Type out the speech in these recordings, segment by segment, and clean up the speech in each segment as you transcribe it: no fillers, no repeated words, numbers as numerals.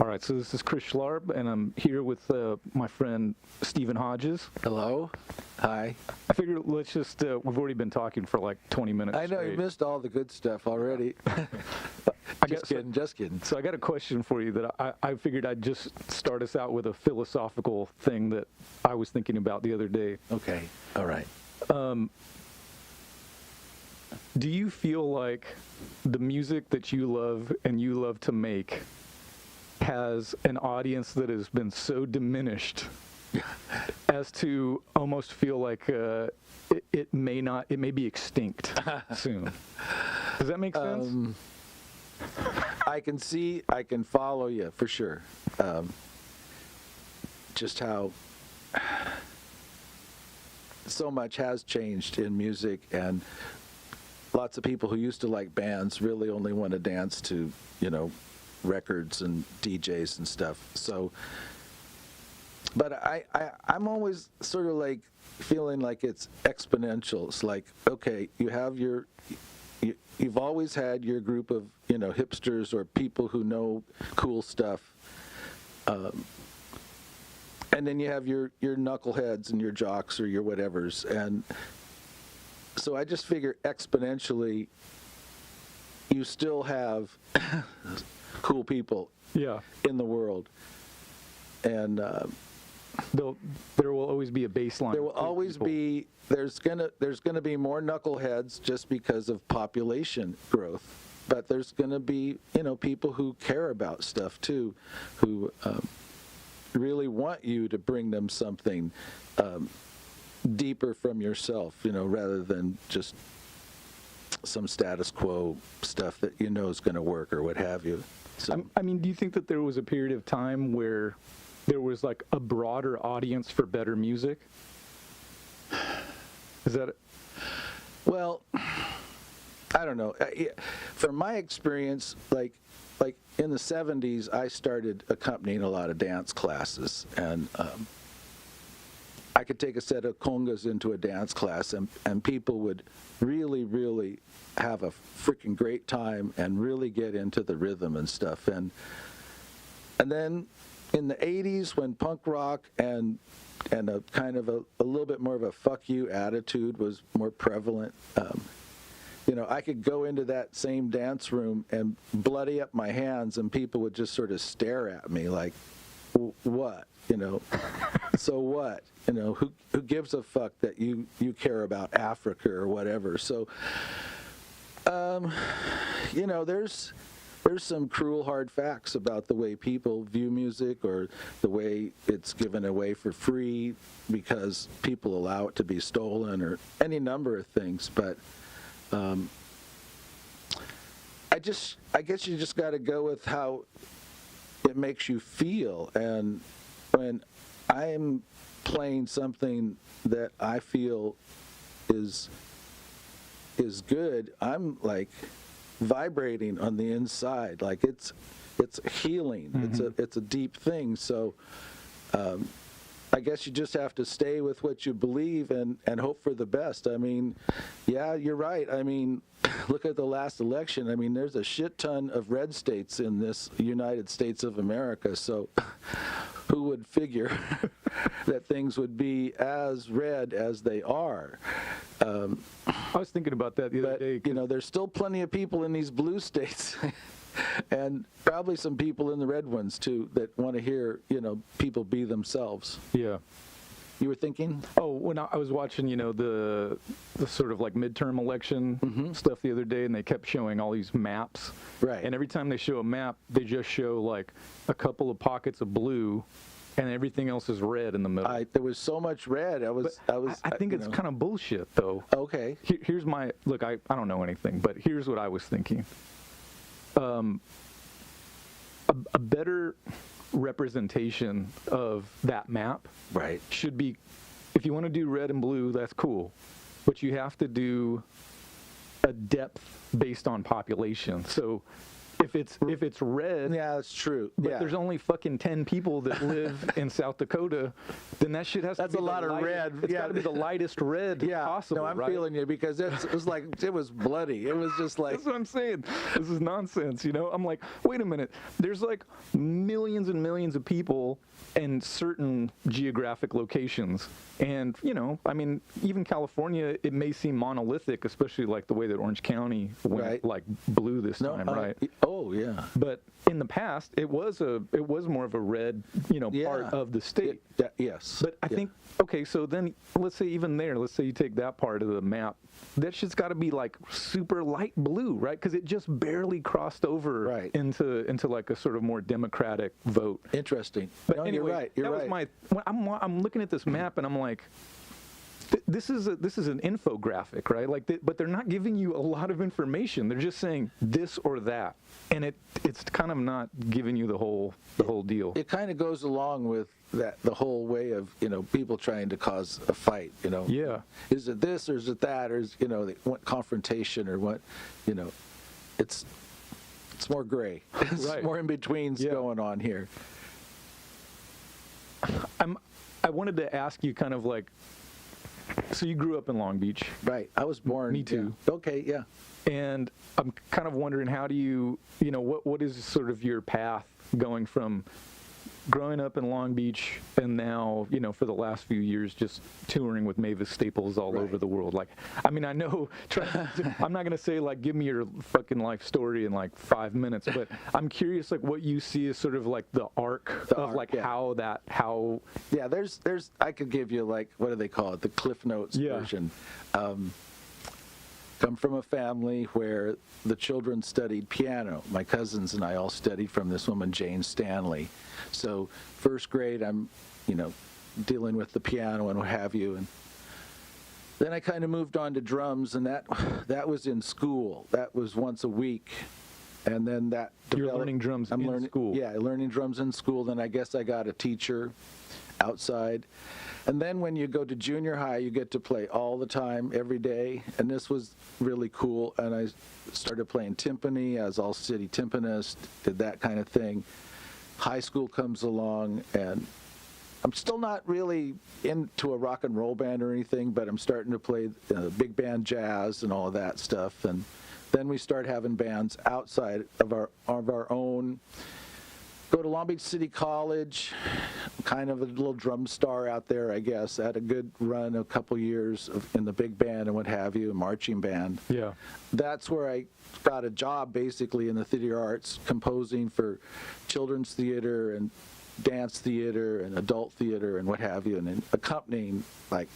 All right, so this is Chris Schlarb, and I'm here with my friend Stephen Hodges. Hello. Hi. I figured let's just, we've already been talking for like 20 minutes I know, straight. you missed all the good stuff already. Just kidding. So I got a question for you that I figured I'd just start us out with a philosophical thing that I was thinking about the other day. Okay, all right. Do you feel like the music that you love and you love to make has an audience that has been so diminished as to almost feel like it may be extinct soon? Does that make sense? I can follow you for sure. Just how so much has changed in music, and lots of people who used to like bands really only want to dance to, records and DJs and stuff. So, but I'm always sort of like feeling like it's exponential. It's like, okay, you've always had your group of, hipsters or people who know cool stuff. And then you have your knuckleheads and your jocks or your whatevers. And so I just figure exponentially you still have cool people in the world. And there will always be a baseline. There will always be, there's gonna be more knuckleheads just because of population growth. But there's gonna be, people who care about stuff too, who really want you to bring them something deeper from yourself, rather than just some status quo stuff that is going to work or what have you. So, do you think that there was a period of time where there was like a broader audience for better music? Is that? Well, I don't know. From my experience, like in the 70s, I started accompanying a lot of dance classes, and I could take a set of congas into a dance class, and people would really, really have a freaking great time and really get into the rhythm and stuff. And then in the 80s, when punk rock and a kind of a little bit more of a fuck you attitude was more prevalent, I could go into that same dance room and bloody up my hands, and people would just sort of stare at me like, what? So what? Who gives a fuck that you care about Africa or whatever? So, there's some cruel hard facts about the way people view music, or the way it's given away for free because people allow it to be stolen, or any number of things. But I guess you just got to go with how it makes you feel. And when I'm playing something that I feel is good, I'm like vibrating on the inside, like it's healing. Mm-hmm. It's a deep thing. So I guess you just have to stay with what you believe and hope for the best. Yeah, you're right. Look at the last election. There's a shit ton of red states in this United States of America. So who would figure that things would be as red as they are? I was thinking about that the other day. There's still plenty of people in these blue states and probably some people in the red ones too that want to hear, people be themselves. Yeah. You were thinking? Oh, when I was watching, the sort of like midterm election stuff the other day, and they kept showing all these maps. Right. And every time they show a map, they just show like a couple of pockets of blue, and everything else is red in the middle. There was so much red. I think it's kind of bullshit, though. Okay. Here's my look. I don't know anything, but here's what I was thinking. A better representation of that map should be, if you want to do red and blue, that's cool, but you have to do a depth based on population. So if it's red, Yeah, that's true. but Yeah. there's only fucking 10 people that live in South Dakota, then that shit has That's to be a lot of red. It's Yeah. got to be the lightest red Yeah, possible, no, I'm right? feeling you because it was like it was bloody. It was just like That's what I'm saying. This is nonsense, you know? I'm like, wait a minute. There's like millions and millions of people in certain geographic locations. And, you know, I mean, even California, it may seem monolithic, especially like the way that Orange County went Right. like blue this time, right? Oh yeah. But in the past, it was more of a red, you know, Yeah. part of the state. Yes. But I Yeah. think, okay, so then let's say even there, let's say you take that part of the map, that shit's got to be like super light blue, right? Because it just barely crossed over Right. into like a sort of more democratic vote. Interesting. But No, anyway, you're right. You're that right. was my. I'm looking at this map and I'm like, this is an infographic, right? Like, but they're not giving you a lot of information. They're just saying this or that, and it's kind of not giving you the whole deal. It kind of goes along with the whole way of, you know, people trying to cause a fight, you know. Yeah. Is it this or is it that, or is, you know, they want confrontation or what, you know, it's more gray. It's Right. more in betweens Yeah. going on here. I wanted to ask you kind of like, so you grew up in Long Beach, Right. I was born. Me too. Yeah. Okay. Yeah. and I'm kind of wondering, how do you know, what is sort of your path going from growing up in Long Beach and now, you know, for the last few years just touring with Mavis Staples all Right. over the world? Like, I mean, I know I'm not going to say like give me your fucking life story in like 5 minutes, but I'm curious like what you see as sort of like the arc of arc, like yeah. how Yeah. There's I could give you like, what do they call it? The Cliff Notes Yeah. version. Come from a family where the children studied piano. My cousins and I all studied from this woman, Jane Stanley. So first grade, I'm, you know, dealing with the piano and what have you. And then I kind of moved on to drums, and that was in school. That was once a week. And then that You're developed- learning drums in learning, school. Yeah, learning drums in school. Then I guess I got a teacher outside. And then when you go to junior high, you get to play all the time, every day. And this was really cool. And I started playing timpani. I was all city timpanist, did that kind of thing. High school comes along, and I'm still not really into a rock and roll band or anything, but I'm starting to play big band jazz and all of that stuff. And then we start having bands outside of our own. Go to Long Beach City College, kind of a little drum star out there, I guess. I had a good run, a couple years in the big band and what have you, marching band. yeah. That's where I got a job basically in the theater arts, composing for children's theater and dance theater and adult theater and what have you, and then accompanying like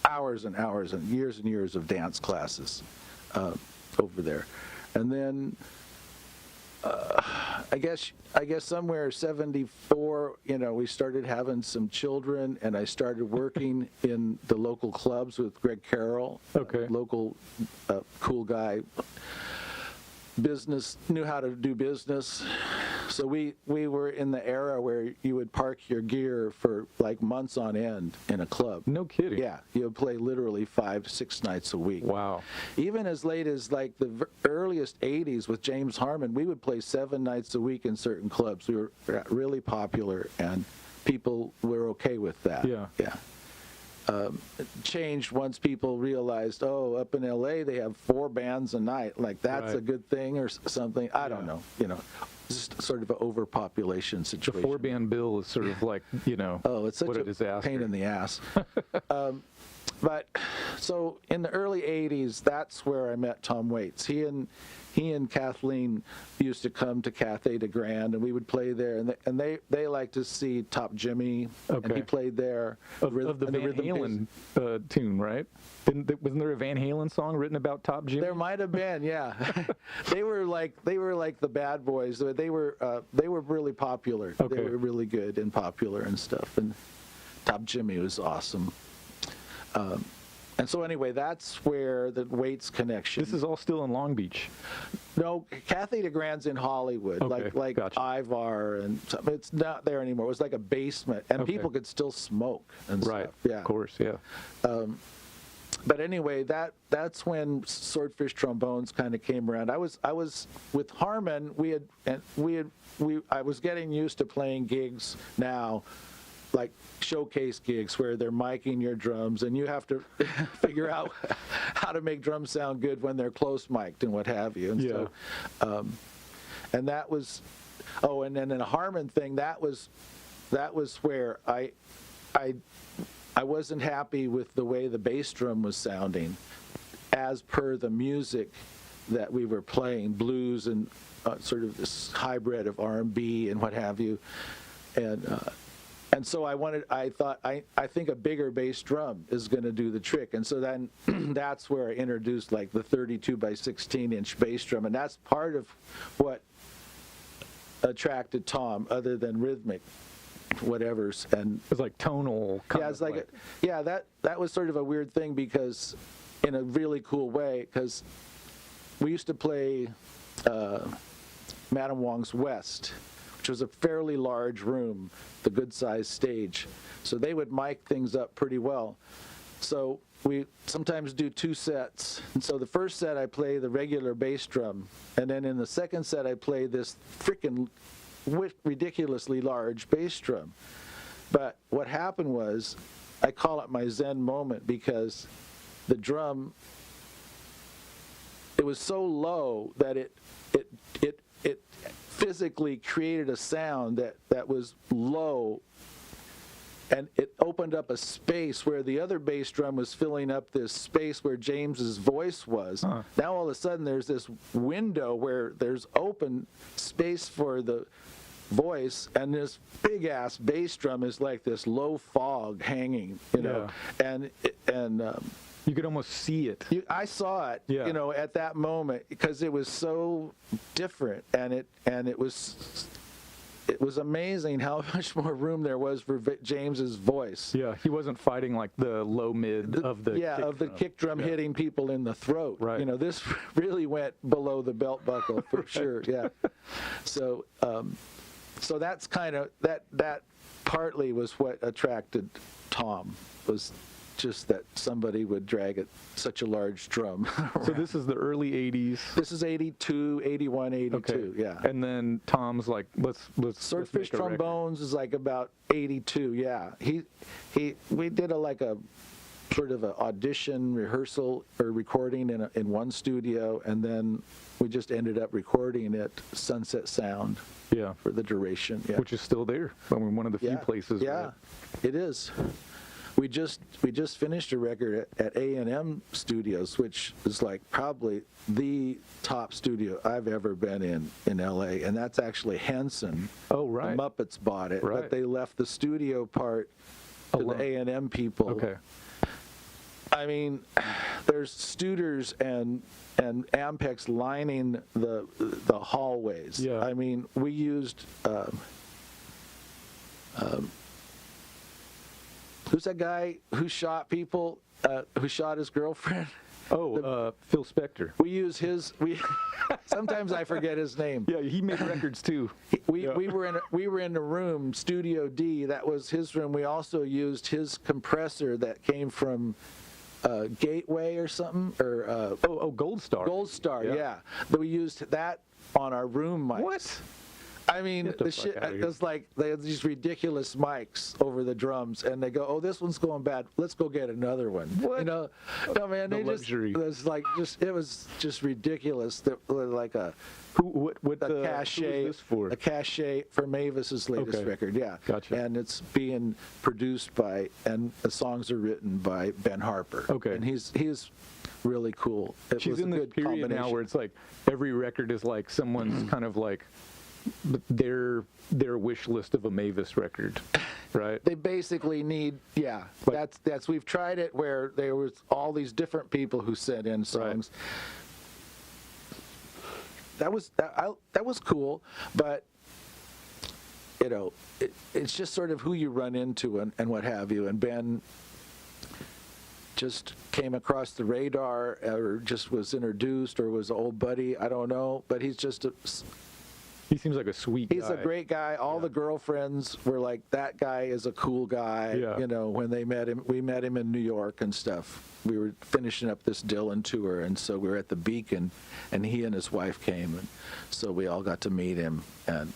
hours and hours and years of dance classes over there. And then I guess somewhere 74, you know, we started having some children, and I started working in the local clubs with Greg Carroll, Okay. local cool guy. Business, knew how to do business. So we were in the era where you would park your gear for like months on end in a club. No kidding. Yeah, you would play literally 5 to 6 nights a week. Wow. Even as late as like the earliest 80s with James Harmon, we would play 7 nights a week in certain clubs. We were really popular, and people were okay with that. Yeah. Yeah. It changed once people realized, oh, up in LA they have 4 bands a night. Like, that's Right. a good thing or something. I don't Yeah. know. You know, just sort of an overpopulation The situation. 4-band bill is sort of like, you know, Oh, it's such what a a disaster. pain in the ass. But so in the early 80s, that's where I met Tom Waits. He and Kathleen used to come to Cathay de Grand, and we would play there. And they liked to see Top Jimmy, and Okay. he played there. Of the and Van rhythm Halen tune, right? Wasn't there a Van Halen song written about Top Jimmy? There might have been, yeah. They were like the bad boys. They were really popular. Okay. They were really good and popular and stuff. And Top Jimmy was awesome. And so anyway, that's where the Waits connection. This is all still in Long Beach. No, Cathay de Grand's in Hollywood, Okay, like gotcha. Ivar, and it's not there anymore. It was like a basement, and Okay. people could still smoke and Right. stuff. Yeah. Of course, yeah. But anyway, that's when Swordfishtrombones kind of came around. I was with Harmon. I was getting used to playing gigs now, like showcase gigs where they're miking your drums, and you have to figure out how to make drums sound good when they're close mic'd and what have you. And so, and that was, and then in a Harmon thing, that was where I wasn't happy with the way the bass drum was sounding as per the music that we were playing, blues and sort of this hybrid of R&B and what have you. And so I thought, I think a bigger bass drum is going to do the trick. And so then that's where I introduced like the 32 by 16 inch bass drum. And that's part of what attracted Tom, other than rhythmic whatevers. And It's like tonal. yeah, it's like that was sort of a weird thing, because in a really cool way, because we used to play Madame Wong's West, which was a fairly large room, the good sized stage. So they would mic things up pretty well. So we sometimes do 2 sets. And so the first set I play the regular bass drum, and then in the second set I play this freaking ridiculously large bass drum. But what happened was, I call it my Zen moment, because the drum, it was so low that it physically created a sound that was low, and it opened up a space where the other bass drum was filling up this space where James's voice was. Now all of a sudden there's this window where there's open space for the voice, and this big ass bass drum is like this low fog hanging, you know. And you could almost see it. I saw it, you know, at that moment, because it was so different, and it was amazing how much more room there was for James's voice. Yeah, he wasn't fighting like the low mid of the kick drum hitting people in the throat. Right. You know, this really went below the belt buckle for sure. Yeah. So so that's kind of that partly was what attracted Tom, was just that somebody would drag such a large drum. So this is the early 80s. This is 82, 81, 82, Okay. yeah. And then Tom's like, let's make a record. Swordfishtrombones is like about 82, yeah. We did a sort of an audition, rehearsal, or recording in one studio, and then we just ended up recording at Sunset Sound. Yeah. For the duration, yeah. Which is still there. I mean, one of the few places. Yeah, it is. We just finished a record at A&M Studios, which is like probably the top studio I've ever been in LA, and that's actually Henson. Oh, right. The Muppets bought it, Right. but they left the studio part to the A&M people. Okay. I mean, there's Studers and Ampex lining the hallways. Yeah. I mean, we used who's that guy who shot people? Who shot his girlfriend? Oh, Phil Spector. We use his. Sometimes I forget his name. Yeah, he made records too. We were in the room, Studio D. That was his room. We also used his compressor that came from Gateway or something, or Gold Star. Gold Star, yeah. But we used that on our room mics. What? I mean, the shit. It's like they have these ridiculous mics over the drums, and they go, "Oh, this one's going bad. Let's go get another one." What? You know, no man, The luxury. it was just ridiculous. That like a cachet, who was this for? a cachet for Mavis's latest record, yeah. Gotcha. And it's being produced by, and the songs are written by Ben Harper. Okay. And he's really cool. It She's was a in this good period now combination. where it's like every record is like someone's kind of like their wish list of a Mavis record, right? They basically need, that's we've tried it where there was all these different people who sent in songs. Right. That was cool, but you know, it's just sort of who you run into and what have you. And Ben just came across the radar, or just was introduced, or was an old buddy. I don't know, but he's just He seems like a sweet guy. He's a great guy. All the girlfriends were like, that guy is a cool guy. Yeah. You know, when they met him, we met him in New York and stuff. We were finishing up this Dylan tour, and so we were at the Beacon, and he and his wife came, and so we all got to meet him, and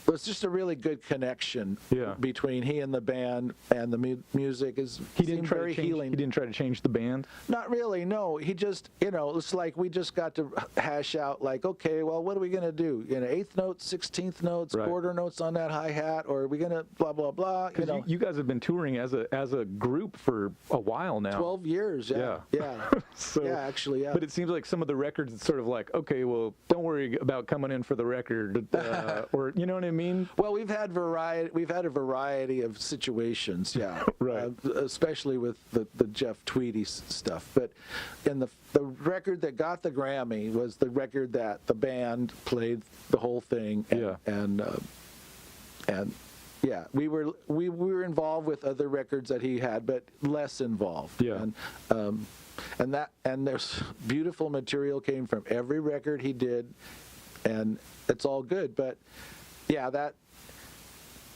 it was just a really good connection between he and the band, and the music is very healing. He didn't try to change the band? Not really, no. He just, you know, it's like we just got to hash out, like, okay, well, what are we going to do? You know, eighth notes, 16th notes, quarter notes on that hi-hat, or are we going to blah, blah, blah? You know, you guys have been touring as a group for a while now. 12 years, yeah. So, yeah, actually, yeah. But it seems like some of the records, it's sort of like, okay, well, don't worry about coming in for the record, or, you know what I mean? Well, we've had a variety of situations, Right. Especially with the Jeff Tweedy stuff. But in the record that got the Grammy was the record that the band played the whole thing, and we were involved with other records that he had, but less involved. Yeah. And there's beautiful material came from every record he did, and it's all good. But yeah, that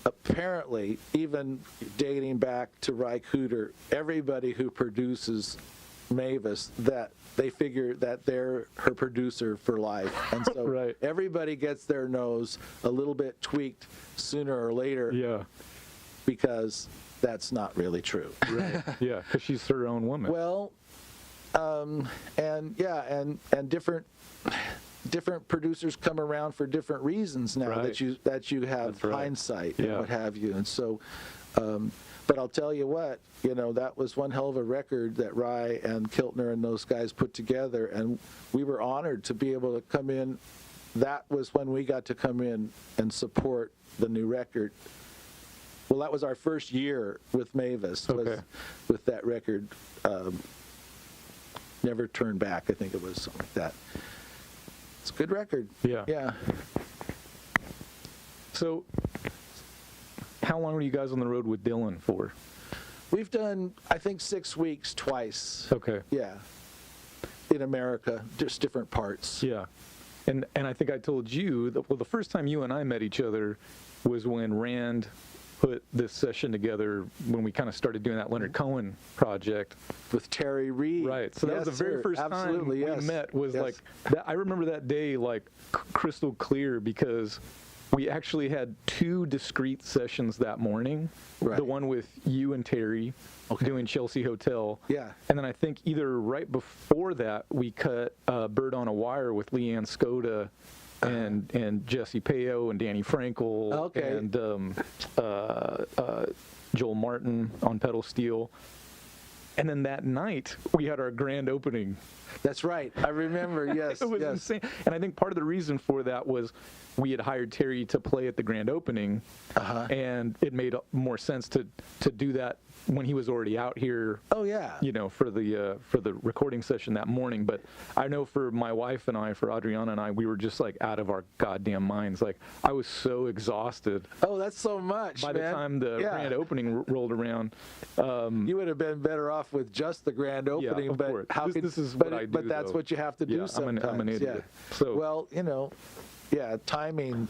apparently, even dating back to Ry Cooder, everybody who produces Mavis, that they figure that they're her producer for life, and so everybody gets their nose a little bit tweaked sooner or later. Yeah. Because that's not really true. Right. Yeah, because she's her own woman. Well, and different producers come around for different reasons now that you have hindsight and what have you, and so. But I'll tell you what, you know, that was one hell of a record that Ry and Kiltner and those guys put together, and we were honored to be able to come in. That was when we got to come in and support the new record. Well, that was our first year with Mavis, with that record, Never Turn Back, I think it was, something like that. It's a good record. Yeah. So, how long were you guys on the road with Dylan for? We've done, I think, 6 weeks twice. Okay. Yeah. In America, just different parts. Yeah. And I think I told you that, well, the first time you and I met each other was when Rand put this session together when we kind of started doing that Leonard Cohen project with Terry Reid. Right. So that was the very first time we met. Was like that. I remember that day like crystal clear, because we actually had 2 discrete sessions that morning. Right. The one with you and Terry doing Chelsea Hotel. Yeah. And then I think either right before that we cut Bird on a Wire with Leanne Skoda and Jesse Payo and Danny Frankel and Joel Martin on pedal steel. And then that night, we had our grand opening. That's right. I remember, yes. It was insane. And I think part of the reason for that was we had hired Terry to play at the grand opening, and it made more sense to do that when he was already out here. Oh, yeah. You know, for the recording session that morning. But I know for my wife and I, for Adriana and I, we were just like out of our goddamn minds. Like, I was so exhausted. Oh, that's so much, By the time the grand opening rolled around. You would have been better off with just the grand opening. Yeah, of but course. how this is what I do, But that's what you have to do sometimes. I'm an idiot. Yeah. So, well, you know, timing,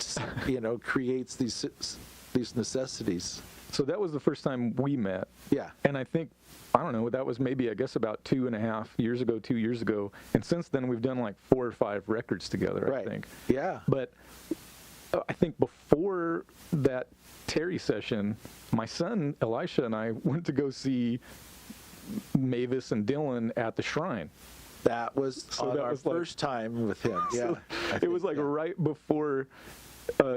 creates these necessities. So that was the first time we met. Yeah. And I think, I don't know, that was maybe, I guess, about 2.5 years ago, 2 years ago. And since then, we've done like 4 or 5 records together, I think. Yeah. But I think before that Terry session, my son, Elisha, and I went to go see Mavis and Dylan at the Shrine. That was our first time with him. Yeah. It was like right before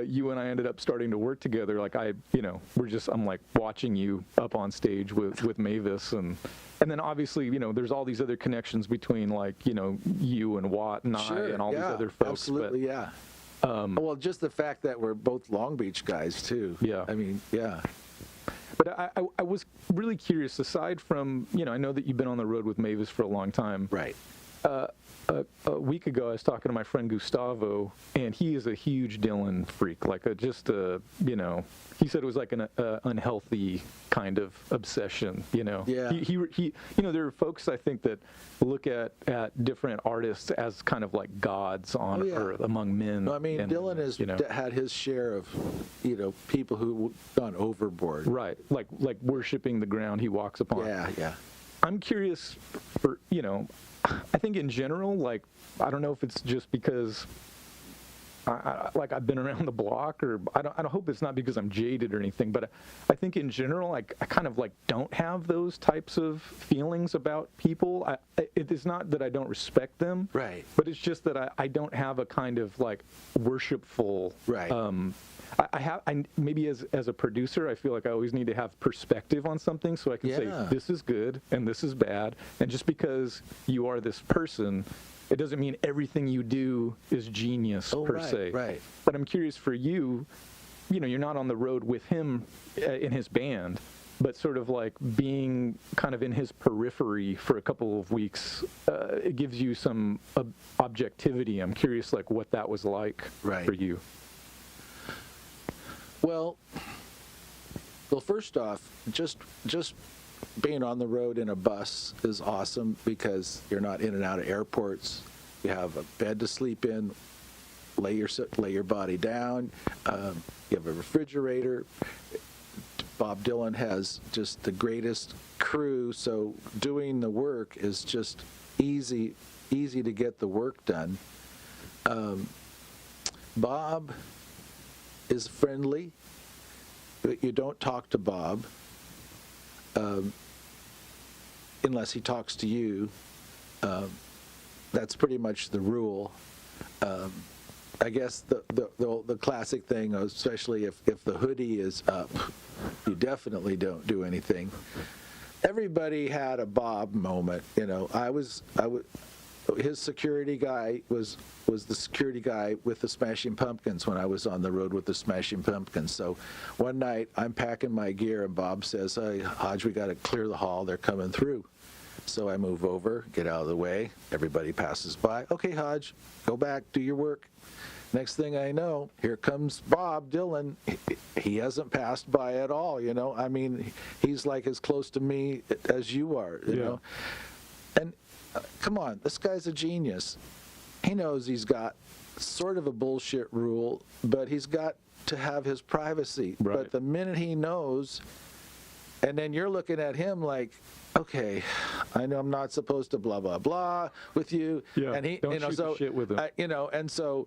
you and I ended up starting to work together. Like I'm like watching you up on stage with Mavis, and then obviously, there's all these other connections between like, you and Watt and I and all these other folks. Absolutely, well, just the fact that we're both Long Beach guys too. Yeah. I mean, yeah. But I was really curious, aside from, I know that you've been on the road with Mavis for a long time. Right. a week ago, I was talking to my friend Gustavo, and he is a huge Dylan freak. Like he said it was like an unhealthy kind of obsession. Yeah. He there are folks I think that look at different artists as kind of like gods on earth among men. No, I mean, Dylan has had his share of people who've gone overboard. Right, like worshiping the ground he walks upon. Yeah. I'm curious for I think in general, like, I don't know if it's just because I've been around the block, or I don't hope it's not because I'm jaded or anything, but I think in general, I kind of like don't have those types of feelings about people. It is not that I don't respect them, right? But it's just that I don't have a kind of like worshipful, right. I maybe as a producer, I feel like I always need to have perspective on something, so I can say this is good and this is bad, and just because you are this person, it doesn't mean everything you do is genius per se. Right. But I'm curious for you, you're not on the road with him in his band, but sort of like being kind of in his periphery for a couple of weeks, it gives you some objectivity. I'm curious like what that was like for you. Well, first off, just being on the road in a bus is awesome because you're not in and out of airports. You have a bed to sleep in, lay your body down. You have a refrigerator. Bob Dylan has just the greatest crew, so doing the work is just easy to get the work done. Bob is friendly, but you don't talk to Bob unless he talks to you. That's pretty much the rule. I guess the classic thing, especially if the hoodie is up, you definitely don't do anything. Everybody had a Bob moment, his security guy was the security guy with the Smashing Pumpkins when I was on the road with the Smashing Pumpkins. So one night I'm packing my gear and Bob says, "Hey, Hodge, we got to clear the hall. They're coming through." So I move over, get out of the way. Everybody passes by. "Okay, Hodge, go back, do your work." Next thing I know, here comes Bob Dylan. He hasn't passed by at all, I mean, he's like as close to me as you are, you know. And come on, this guy's a genius. He knows he's got sort of a bullshit rule, but he's got to have his privacy. Right. But the minute he knows, and then you're looking at him like, okay, I know I'm not supposed to blah blah blah with you, and he, don't shoot the shit with him. And so,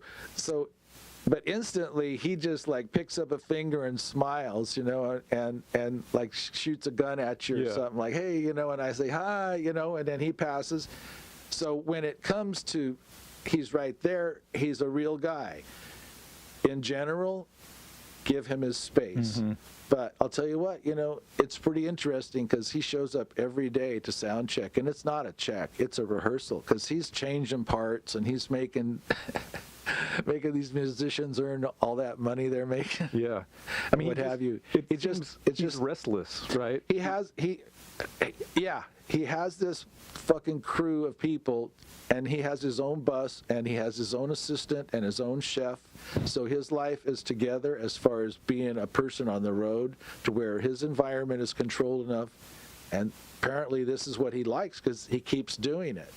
but instantly he just like picks up a finger and smiles, and like shoots a gun at you or something like, hey, and I say hi, and then he passes. So when it comes to, he's right there, he's a real guy. In general, give him his space. Mm-hmm. But I'll tell you what, it's pretty interesting because he shows up every day to sound check, and it's not a check, it's a rehearsal, because he's changing parts and he's making these musicians earn all that money they're making. Yeah, I mean, what have you? It's just restless, right? He has this fucking crew of people, and he has his own bus, and he has his own assistant and his own chef. So his life is together as far as being a person on the road, to where his environment is controlled enough. And apparently this is what he likes because he keeps doing it.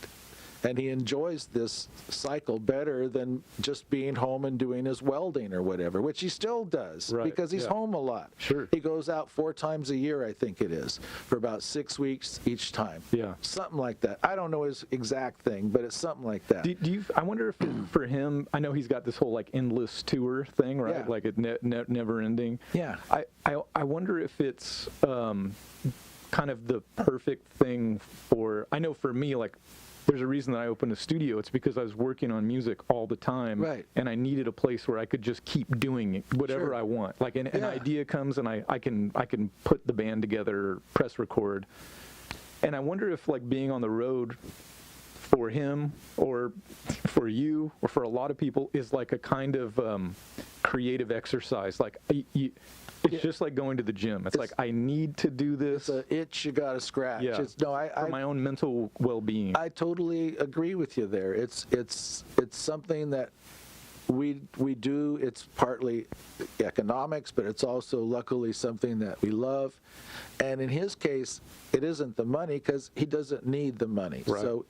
And he enjoys this cycle better than just being home and doing his welding or whatever, which he still does, because he's home a lot. Sure. He goes out 4 times a year, I think it is, for about 6 weeks each time. Yeah. Something like that. I don't know his exact thing, but it's something like that. I wonder if for him, I know he's got this whole like endless tour thing, right? Yeah. Like it never ending. Yeah. I wonder if it's kind of the perfect thing for, I know for me, like, there's a reason that I opened a studio. It's because I was working on music all the time, right, and I needed a place where I could just keep doing whatever I want. Like an idea comes, and I can put the band together, press record. And I wonder if like being on the road for him or for you or for a lot of people is like a kind of creative exercise. Like it's just like going to the gym. It's like, I need to do this. It's an itch you got to scratch. Yeah. For my own mental well-being. I totally agree with you there. It's something that we do. It's partly economics, but it's also luckily something that we love. And in his case, it isn't the money because he doesn't need the money. Right. So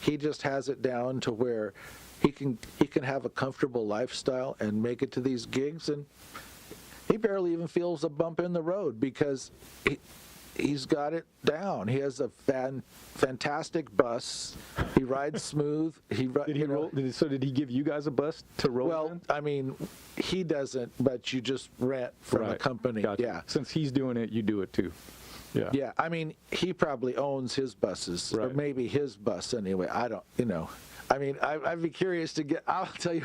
he just has it down to where he can have a comfortable lifestyle and make it to these gigs, and he barely even feels a bump in the road because he's got it down. He has a fantastic bus. He rides smooth. Did he give you guys a bus to roll in? Well, I mean, he doesn't, but you just rent from a company. Gotcha. Yeah. Since he's doing it, you do it too. Yeah. Yeah. I mean, he probably owns his buses, or Right. maybe his bus anyway. I don't, I mean, I'd be curious to get. I'll tell you,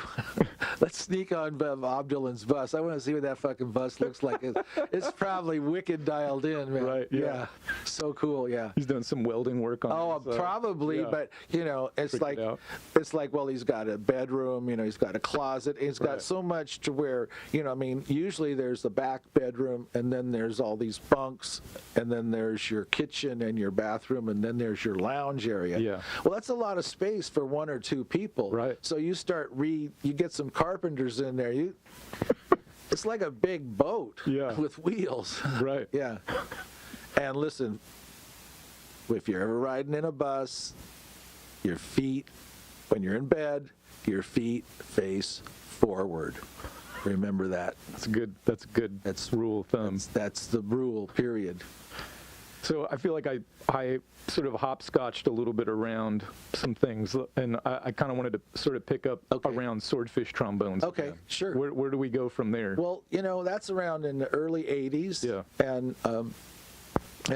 let's sneak on Bob Dylan's bus. I want to see what that fucking bus looks like. It's probably wicked dialed in, man. Right, yeah. So cool. Yeah. He's done some welding work on his, probably, yeah. but it's Figured it out. well, he's got a bedroom, he's got a closet, he's got Right. so much to where, I mean, usually there's the back bedroom, and then there's all these bunks, and then there's your kitchen and your bathroom, and then there's your lounge area. Yeah. Well, that's a lot of space for one or two people. Right. So you you get some carpenters in there. It's like a big boat Yeah. with wheels. Right. Yeah. And listen, if you're ever riding in a bus, your feet, when you're in bed, your feet face forward. Remember that. That's good. That's rule of thumb. That's the rule, period. So I feel like I sort of hopscotched a little bit around some things, and I kind of wanted to sort of pick up around Swordfishtrombones. Okay, again. sure. Where do we go from there? Well, that's around in the early 80s. Yeah. And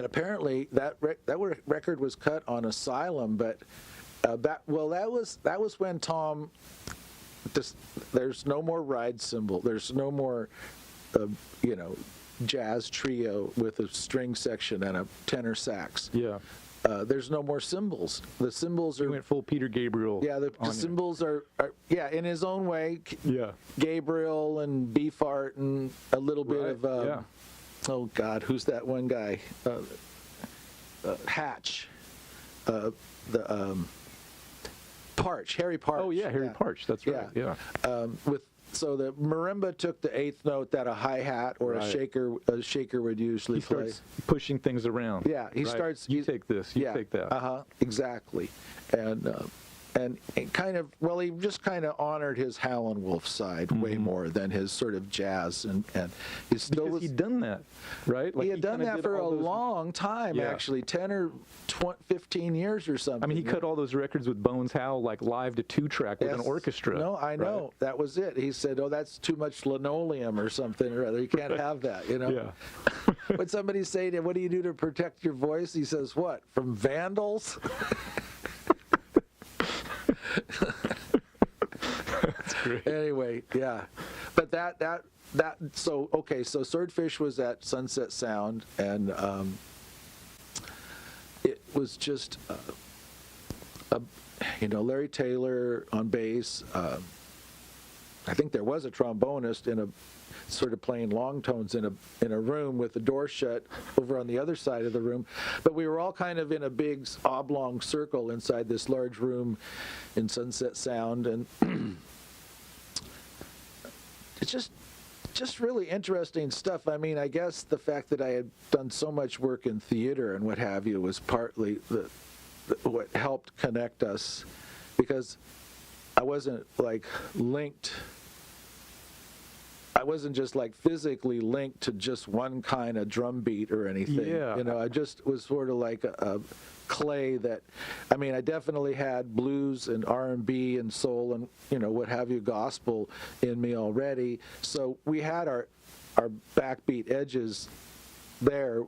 apparently that record was cut on Asylum, but that was when Tom. There's no more ride cymbal. There's no more, jazz trio with a string section and a tenor sax. Yeah. There's no more cymbals. The cymbals He are. went full Peter Gabriel. Yeah, the cymbals are in his own way. Yeah. Gabriel and Beefheart and a little bit of. yeah. Oh God, who's that one guy? Hatch. Parch, Harry Parch. Oh yeah, Harry Parch. That's right. Yeah. So the marimba took the eighth note that a hi-hat or Right. a shaker would usually He play. starts pushing things around. Yeah, he right? starts. You take this. You take that. Exactly, and kind of, well, he just kind of honored his Howlin' Wolf side way more than his sort of jazz, and he still Because was. he'd done that, right? Like He had done kinda that did for a all those- long time, Yeah. actually, 10 or 15 years or something. I mean, he cut all those records with Bones Howe, like live to 2-track with an Yes. orchestra. No, I know. right? That was it. He said, "Oh, that's too much linoleum or something or other. You can't have that, Yeah. When somebody say to him, "What do you do to protect your voice?" He says, "What? From vandals?" That's great. Anyway, yeah. But so Swordfish was at Sunset Sound, and it was just Larry Taylor on bass. I think there was a trombonist in a sort of playing long tones in a room with the door shut over on the other side of the room, but we were all kind of in a big oblong circle inside this large room in Sunset Sound, and it's just really interesting stuff. I mean, I guess the fact that I had done so much work in theater and what have you was partly what helped connect us, because I wasn't like linked. I wasn't just like physically linked to just one kind of drum beat or anything. Yeah. I just was sort of like a clay that, I mean, I definitely had blues and R&B and soul and, what have you, gospel in me already. So we had our backbeat edges there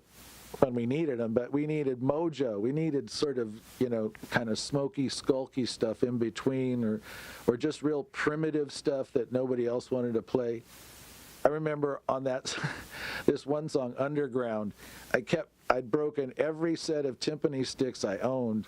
when we needed them, but we needed mojo. We needed sort of, kind of smoky, skulky stuff in between, or just real primitive stuff that nobody else wanted to play. I remember on this one song, Underground, I'd broken every set of timpani sticks I owned,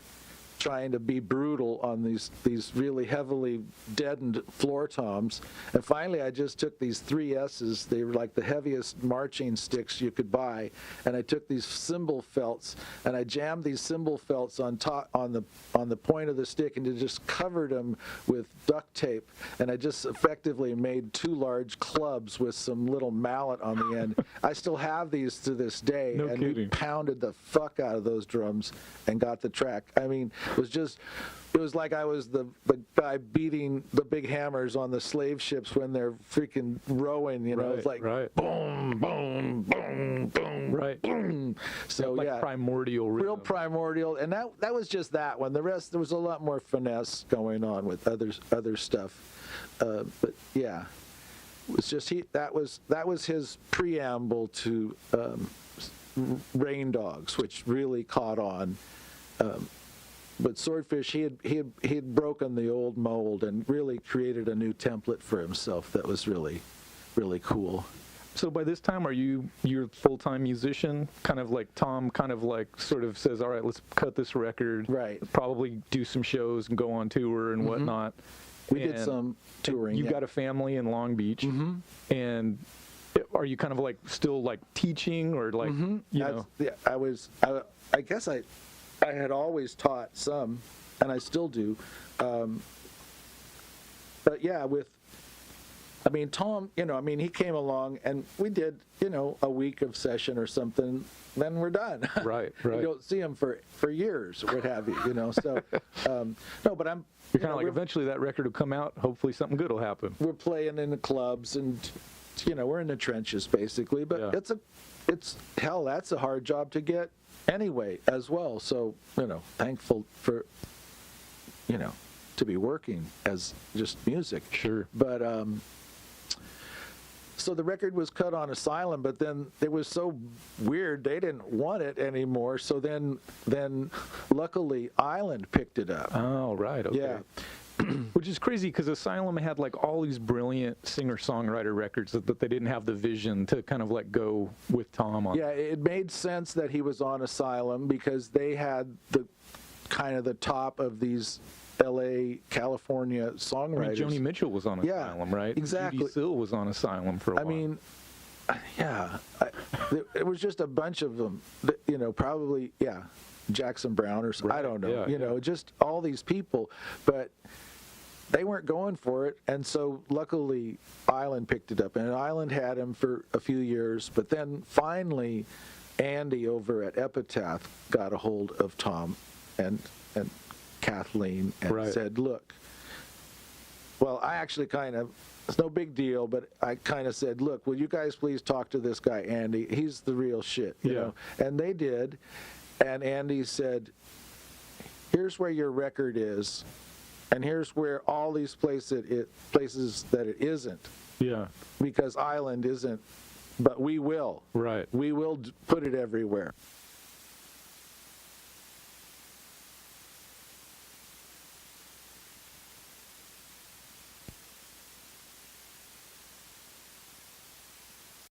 trying to be brutal on these really heavily deadened floor toms. And finally, I just took these 3S's. They were like the heaviest marching sticks you could buy. And I took these cymbal felts, and I jammed these cymbal felts on top on the point of the stick, and just covered them with duct tape. And I just effectively made 2 large clubs with some little mallet on the end. I still have these to this day. No and kidding. we pounded the fuck out of those drums and got the track. I mean, it was like I was the guy beating the big hammers on the slave ships when they're freaking rowing, you know. Right, It's like right. boom, boom, boom, boom, Right. boom. So like yeah, primordial rhythm. real primordial. And that was just that one. The rest, there was a lot more finesse going on with other stuff. But yeah, it was just that was his preamble to Rain Dogs, which really caught on. But Swordfish, he had broken the old mold and really created a new template for himself that was really, really cool. So by this time, you're a full-time musician? Kind of like Tom sort of says, all right, let's cut this record. Right. Probably do some shows and go on tour and whatnot. We did some touring. You've yeah. got a family in Long Beach. And are you kind of like still like teaching or like, you know? Yeah, I guess I had always taught some, and I still do. But yeah, Tom, he came along and we did, a week of session or something, then we're done. Right. You don't see him for years or what have you, So, no, but You're kind of like, eventually that record will come out. Hopefully something good will happen. we're playing in the clubs and, we're in the trenches basically, but Yeah. that's a hard job to get anyway as well. So, thankful for, to be working as just music. Sure. But, so the record was cut on Asylum, but then it was so weird they didn't want it anymore. So then luckily Island picked it up. Oh, right. Okay. Yeah. Which is crazy because Asylum had like all these brilliant singer-songwriter records that they didn't have the vision to kind of like go with Tom on. Yeah, it made sense that he was on Asylum because they had the kind of the top of these LA, California songwriters. Joni Mitchell was on Yeah, Asylum, right? exactly. Judy Sill was on Asylum for a while. It was just a bunch of them, probably, Jackson Brown or something. I don't know. Yeah, Just all these people, but they weren't going for it, and so luckily Island picked it up, and Island had him for a few years, but then finally Andy over at Epitaph got a hold of Tom and Kathleen and said, look, well, I actually it's no big deal, but I kind of said, look, will you guys please talk to this guy, Andy? He's the real shit, you know? And they did, and Andy said, here's where your record is, and here's where all these places that it isn't. Yeah. Because Island isn't, but we will. Right. We will put it everywhere.